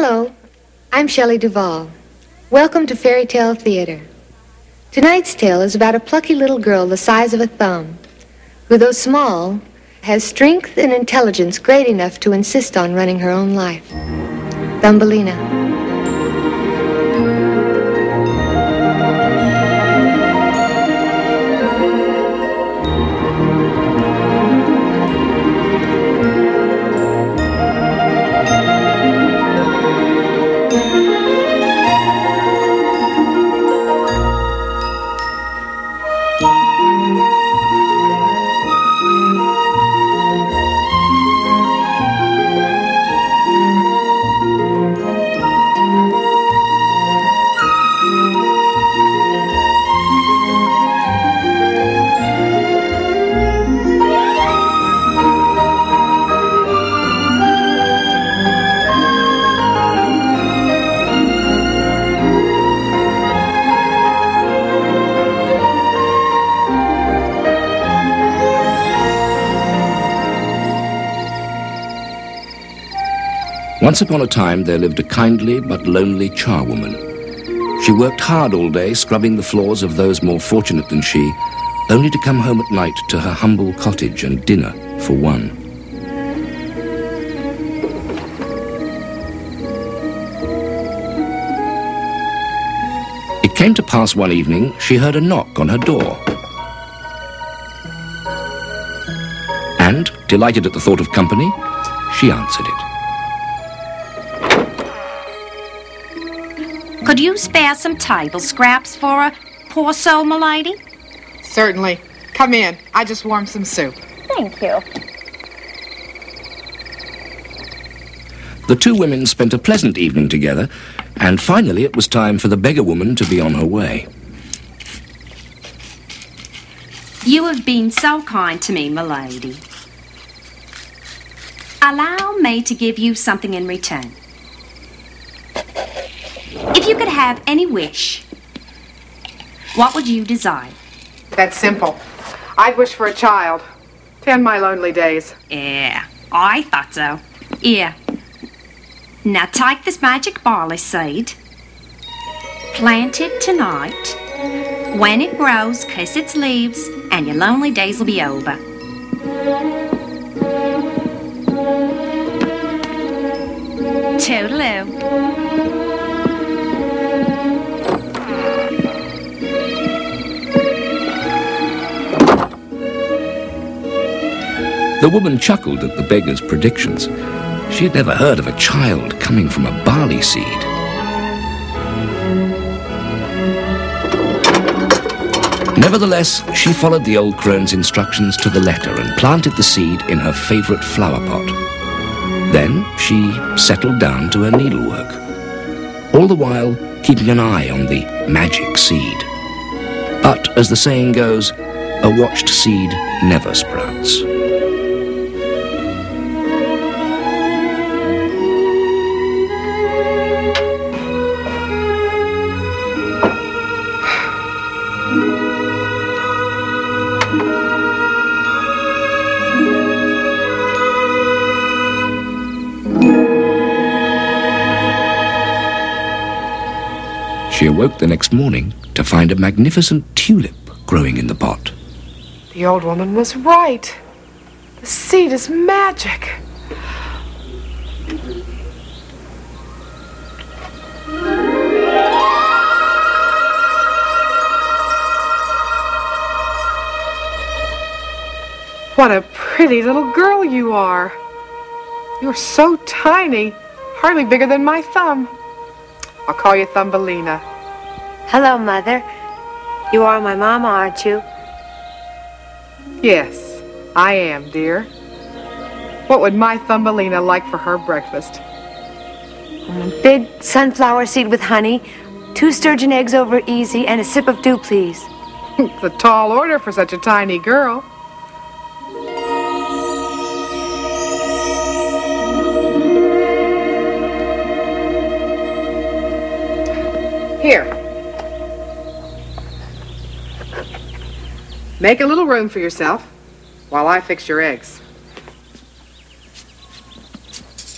Hello, I'm Shelley Duvall. Welcome to Fairy Tale Theater. Tonight's tale is about a plucky little girl the size of a thumb, who, though small, has strength and intelligence great enough to insist on running her own life. Thumbelina. Once upon a time, there lived a kindly but lonely charwoman. She worked hard all day, scrubbing the floors of those more fortunate than she, only to come home at night to her humble cottage and dinner for one. It came to pass one evening, she heard a knock on her door. And, delighted at the thought of company, she answered it. Could you spare some table scraps for a poor soul, m'lady? Certainly. Come in. I just warmed some soup. Thank you. The two women spent a pleasant evening together, and finally it was time for the beggar woman to be on her way. You have been so kind to me, m'lady. Allow me to give you something in return. If you could have any wish, what would you desire? That's simple. I'd wish for a child. 10 my lonely days. Yeah, I thought so. Yeah. Now take this magic barley seed, plant it tonight. When it grows, kiss its leaves, and your lonely days will be over. Toodaloo. The woman chuckled at the beggar's predictions. She had never heard of a child coming from a barley seed. Nevertheless, she followed the old crone's instructions to the letter and planted the seed in her favourite flower pot. Then she settled down to her needlework, all the while keeping an eye on the magic seed. But, as the saying goes, a watched seed never sprouts. She awoke the next morning to find a magnificent tulip growing in the pot. The old woman was right. The seed is magic. What a pretty little girl you are. You're so tiny, hardly bigger than my thumb. I'll call you Thumbelina. Hello, Mother. You are my mama, aren't you? Yes, I am, dear. What would my Thumbelina like for her breakfast? Big sunflower seed with honey, 2 sturgeon eggs over easy, and a sip of dew, please. It's a tall order for such a tiny girl. Here. Make a little room for yourself while I fix your eggs.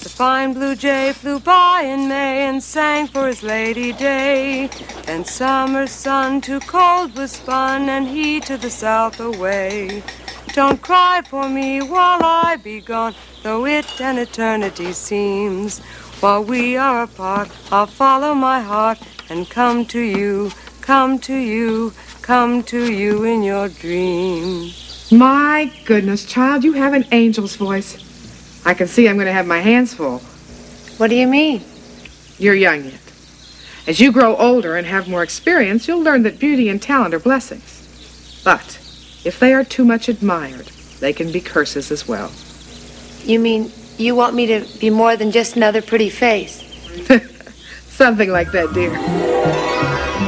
The fine blue jay flew by in May and sang for his lady day. And summer's sun too cold was spun, and he to the south away. Don't cry for me while I be gone, though it an eternity seems. While we are apart, I'll follow my heart and come to you, come to you, come to you in your dreams. My goodness, child, you have an angel's voice. I can see I'm going to have my hands full. What do you mean? You're young yet. As you grow older and have more experience, you'll learn that beauty and talent are blessings. But if they are too much admired, they can be curses as well. You mean you want me to be more than just another pretty face? Something like that, dear.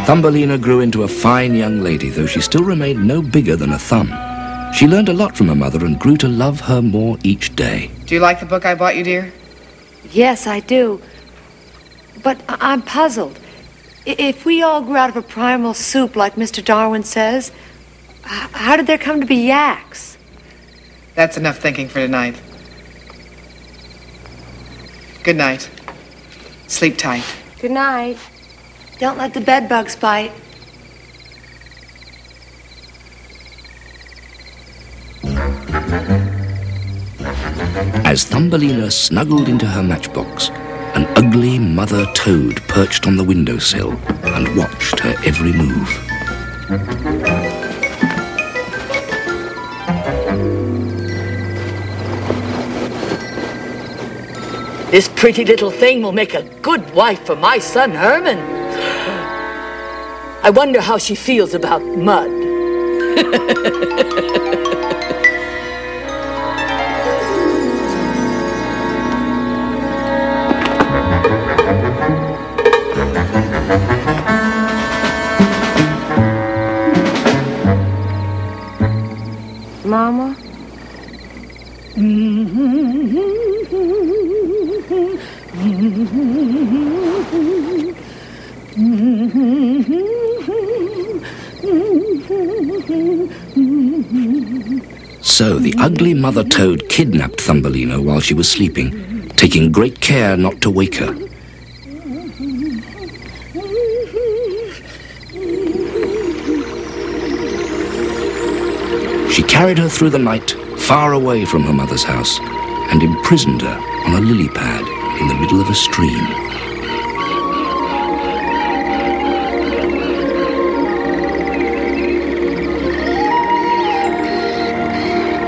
Thumbelina grew into a fine young lady, though she still remained no bigger than a thumb. She learned a lot from her mother and grew to love her more each day. Do you like the book I bought you, dear? Yes, I do. But I'm puzzled. If we all grew out of a primal soup, like Mr. Darwin says, how did there come to be yaks? That's enough thinking for tonight. Good night. Sleep tight. Good night. Don't let the bed bugs bite. As Thumbelina snuggled into her matchbox, an ugly mother toad perched on the windowsill and watched her every move. This pretty little thing will make a good wife for my son Herman. I wonder how she feels about mud. Mama? So the ugly mother toad kidnapped Thumbelina while she was sleeping, taking great care not to wake her. She carried her through the night, far away from her mother's house, and imprisoned her on a lily pad in the middle of a stream.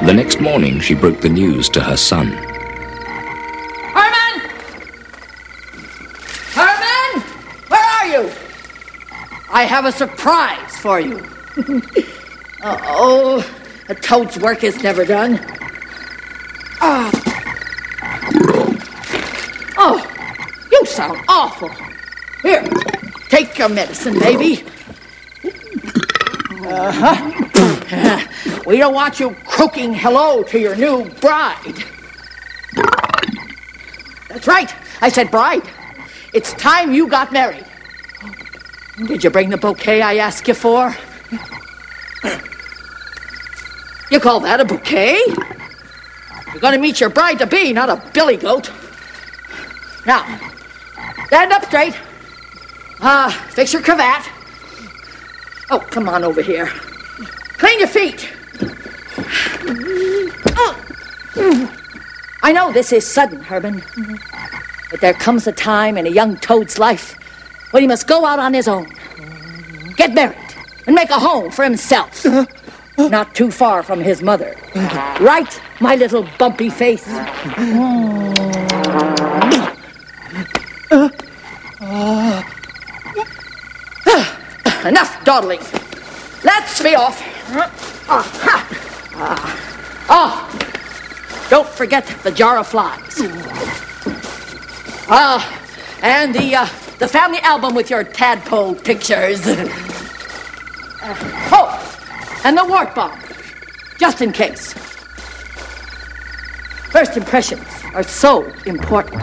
The next morning, she broke the news to her son. Herman! Herman! Where are you? I have a surprise for you. Oh, a toad's work is never done. Oh, you sound awful. Here, take your medicine, baby. We don't want you croaking hello to your new bride. That's right, I said bride. It's time you got married. Did you bring the bouquet I asked you for? You call that a bouquet? You're going to meet your bride-to-be, not a billy goat. Now, stand up straight. Fix your cravat. Oh, come on over here. Clean your feet. I know this is sudden, Herman, but there comes a time in a young toad's life when he must go out on his own, get married, and make a home for himself. Not too far from his mother. Right, my little bumpy face? Enough dawdling. Let's be off. Don't forget the jar of flies. And the family album with your tadpole pictures. And the wart bomb, just in case. First impressions are so important.